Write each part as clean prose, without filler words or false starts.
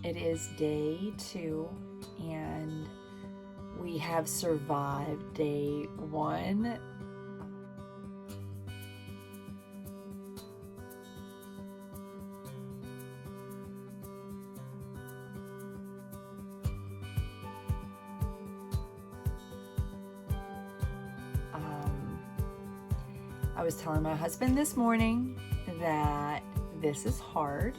It is day 2, and we have survived day 1. I was telling my husband this morning that this is hard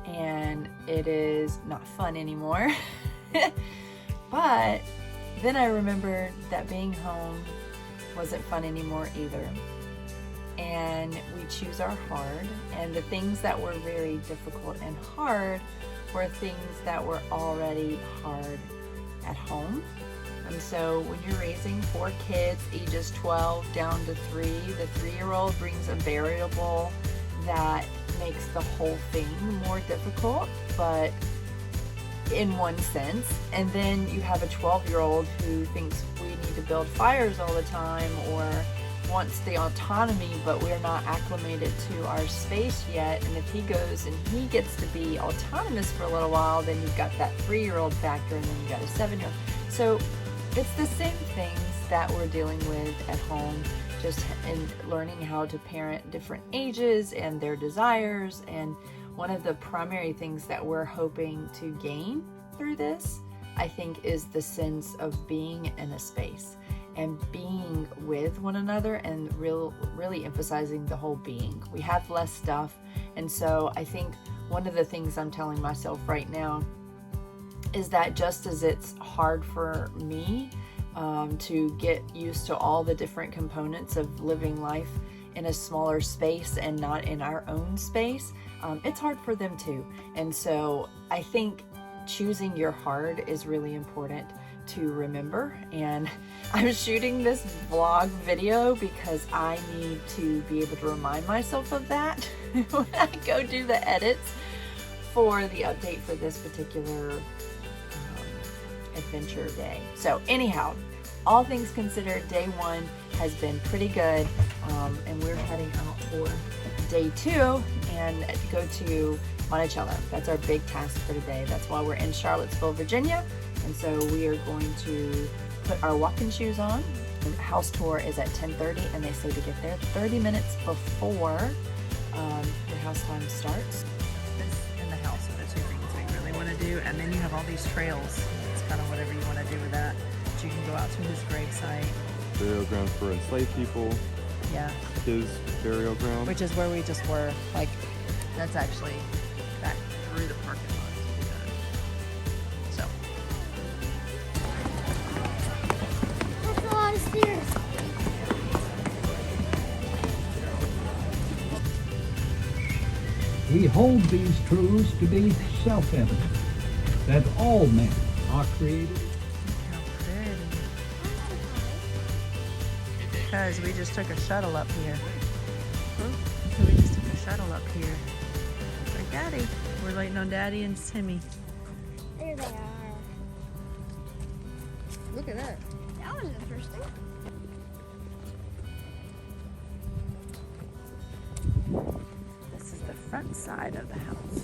and it is not fun anymore. But then I remembered that being home wasn't fun anymore either. And we choose our hard, and the things that were very difficult and hard were things that were already hard at home. And so when you're raising 4 kids, ages 12 down to 3, the 3-year-old brings a variable that makes the whole thing more difficult, but in one sense. And then you have a 12-year-old who thinks we need to build fires all the time, or wants the autonomy, but we're not acclimated to our space yet. And if he goes and he gets to be autonomous for a little while, then you've got that 3-year-old factor, and then you got a 7-year-old. So it's the same things that we're dealing with at home, just in learning how to parent different ages and their desires. And one of the primary things that we're hoping to gain through this, I think, is the sense of being in a space and being with one another, and really emphasizing the whole being. We have less stuff, and so I think one of the things I'm telling myself right now is that just as it's hard for me to get used to all the different components of living life in a smaller space and not in our own space, it's hard for them too. And so I think choosing your hard is really important to remember. And I'm shooting this vlog video because I need to be able to remind myself of that when I go do the edits for the update for this particular adventure day. So anyhow, all things considered, day 1 has been pretty good, and we're heading out for day 2 and go to Monticello. That's our big task for today. That's why we're in Charlottesville, Virginia, and so we are going to put our walking shoes on. The house tour is at 10:30, and they say to get there 30 minutes before your house time starts. This and the house are the 2 things we really want to do, and then you have all these trails. It's kind of whatever you want to do with that. But you can go out to his gravesite. Burial ground for enslaved people. Yeah. His burial ground. Which is where we just were. Like, that's actually back through the parking lot. So. That's a lot of stairs. We hold these truths to be self-evident, that all men are created. How pretty. Because we just took a shuttle up here. So we just took a shuttle up here. Like Daddy. We're waiting on Daddy and Timmy. There they are. Look at that. That was interesting. This is the front side of the house.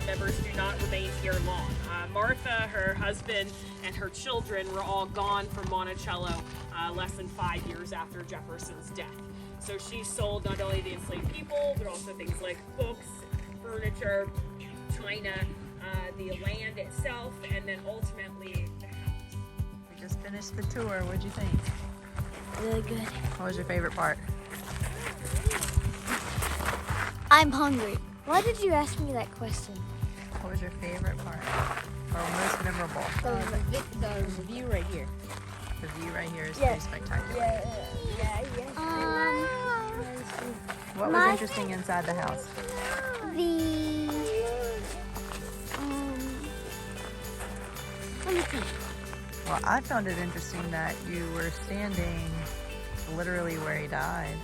members do not remain here long. Martha, her husband, and her children were all gone from Monticello less than 5 years after Jefferson's death. So she sold not only the enslaved people, but also things like books, furniture, china, the land itself, and then ultimately the house. We just finished the tour. What'd you think? Really good. What was your favorite part? I'm hungry. Why did you ask me that question? What was your favorite part? Or most memorable? The view right here. The view right here is pretty spectacular. What was interesting inside the house? Let me think. Well, I found it interesting that you were standing literally where he died.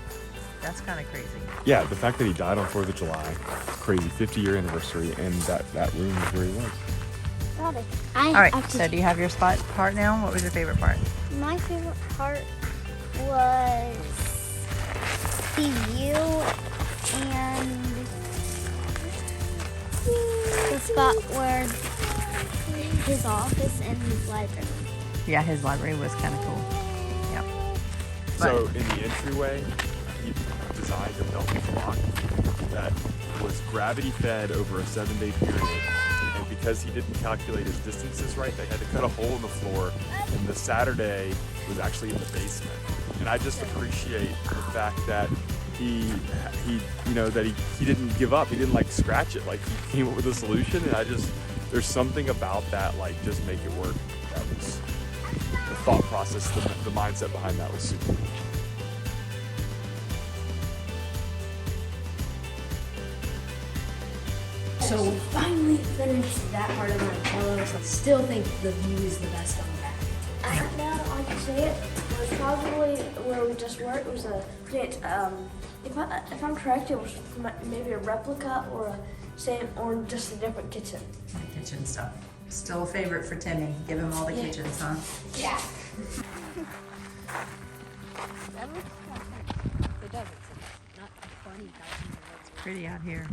That's kind of crazy. Yeah, the fact that he died on 4th of July, crazy, 50-year anniversary, and that room is where he was. All right, so do you have your part now? What was your favorite part? My favorite part was the view and the spot where his office and his library. Yeah, his library was kind of cool. Yep. So in the entryway, he designed a building block that was gravity fed over a 7-day period. And because he didn't calculate his distances right, they had to cut a hole in the floor. And the Saturday was actually in the basement. And I just appreciate the fact that he didn't give up. He didn't like scratch it. Like he came up with a solution. And there's something about that, like just make it work. That was the thought process, the mindset behind that was super cool. So we finally finished that part of Monticello. So I still think the view is the best on the back. Right now, I can say it was probably where we just were. It was if I'm correct, it was maybe a replica or a same or just a different kitchen. Kitchen stuff. Still a favorite for Timmy. Give him all the kitchens, huh? Yeah. It does. It's not funny. It's pretty out here.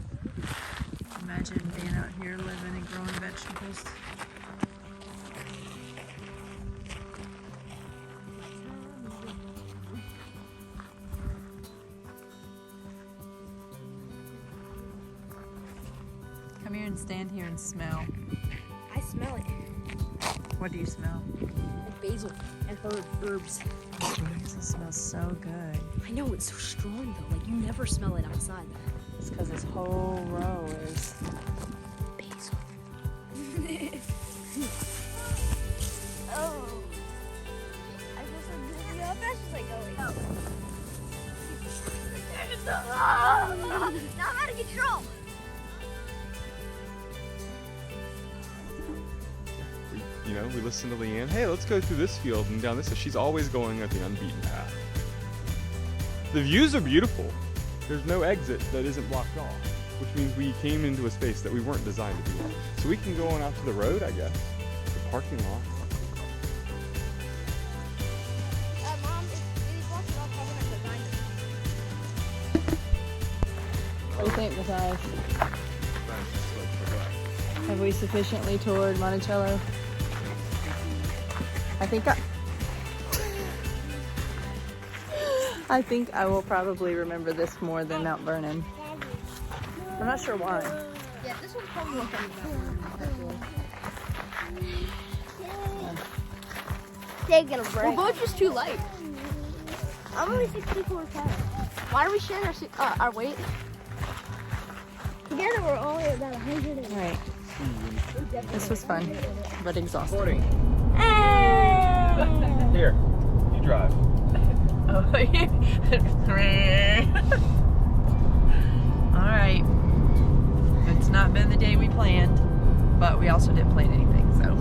Imagine being out here living and growing vegetables. Come here and stand here and smell. I smell it. What do you smell? Like basil and herbs. This smells so good. I know, it's so strong though. Like you never smell it outside. It's because this whole row is Basil. Oh. I feel so good. How fast was I going? Now I'm out of control. We listen to Leanne. Hey, let's go through this field and down this. So she's always going at the unbeaten path. The views are beautiful. There's no exit that isn't blocked off, which means we came into a space that we weren't designed to be in. So we can go on out to the road, I guess, the parking lot. Mom, these blocks are all covered in design. What do you think, Matthias? Have we sufficiently toured Monticello? I think I will probably remember this more than Mount Vernon. I'm not sure why. Yeah, this one's probably more fun. Taking a break. We're both just too light. I'm only 64 pounds. Why are we sharing our weight? Together we're only about 100. Right. This was fun, but exhausting. Here, you drive. Oh, all right. It's not been the day we planned, but we also didn't plan anything, so.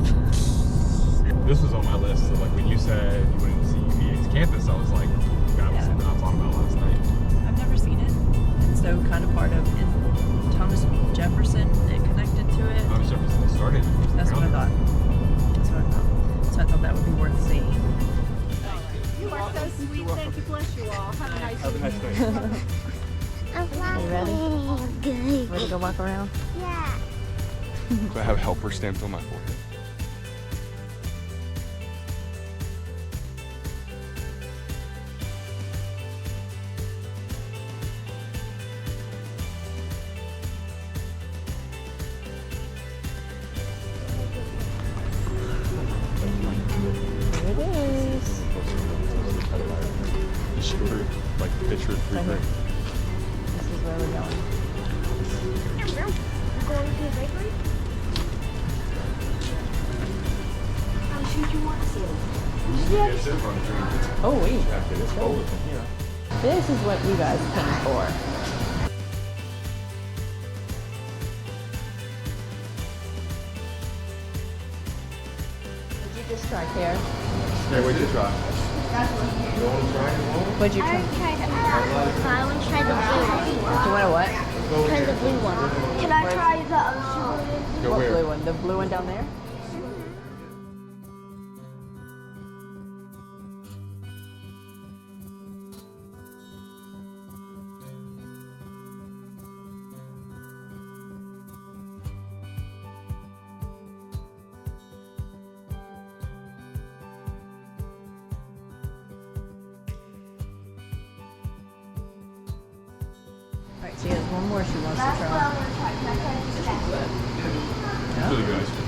This was on my list, so like when you said you wanted to see UVA's campus, I was like, that was something I thought about last night. I've never seen it. And so kind of part of Thomas Jefferson, it connected to it. Thomas Jefferson started. That's what I thought. That's what I thought. So I thought that would be worth seeing. You are so sweet. Thank you. Bless you all. Have a nice Have a nice day. I'm Are you ready? Good. Ready to go walk around? Yeah. So I have helper stamped on my forehead. There it is. Sugar, like picture of free drink. This is where we're going. We're going to the bakery? How should you want to see it? Oh wait, It's colder from here. this is what you guys came for. Did you just try here? Hey, what'd you try? What'd you I try? already tried I want to try the blue one. Do you want to what? Try the blue one. Can I try the Go What where? blue one? The blue one down there? All right, she has one more she wants to That's what try. I want to try. Can I try this next? It's really good ice cream.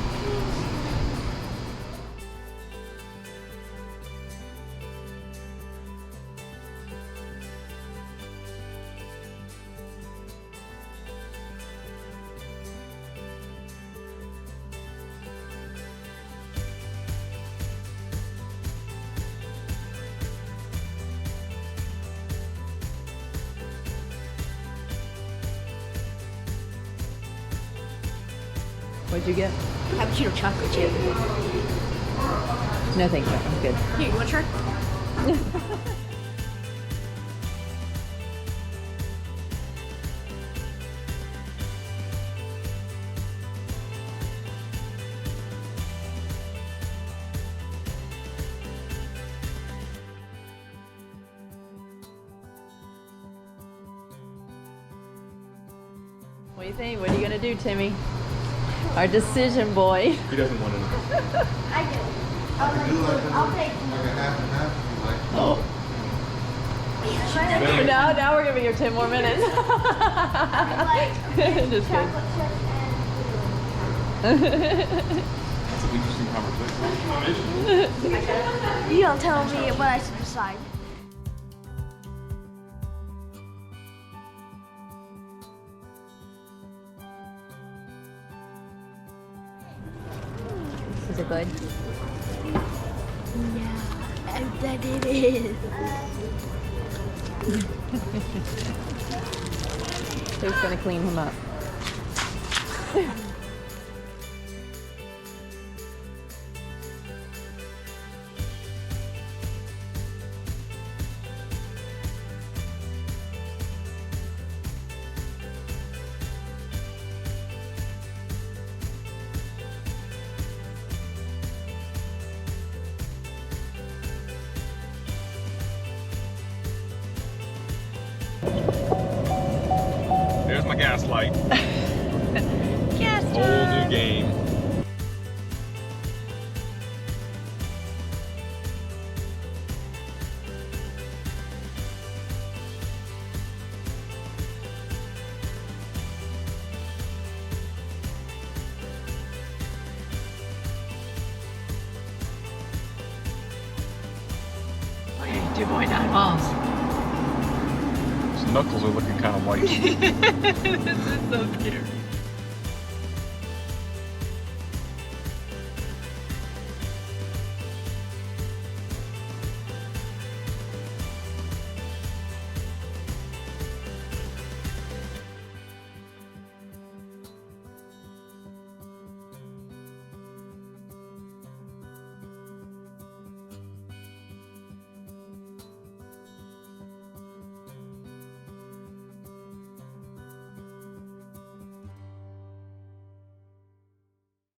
What'd you get? Cappuccino chocolate chip. No, thank you. I'm good. Here, you want to try? What do you think? What are you gonna do, Timmy? Our decision boy. He doesn't want to. I do. I'll take Oh. Now we're giving you 10 more minutes. Just kidding. chocolate chip That's an interesting conversation. You don't tell me what I should decide. Is it good? Yeah, I bet it is. Who's gonna clean him up? There's my gas light. Gas Whole new game. What are you doing on balls? His knuckles are looking kind of white. This is so scary.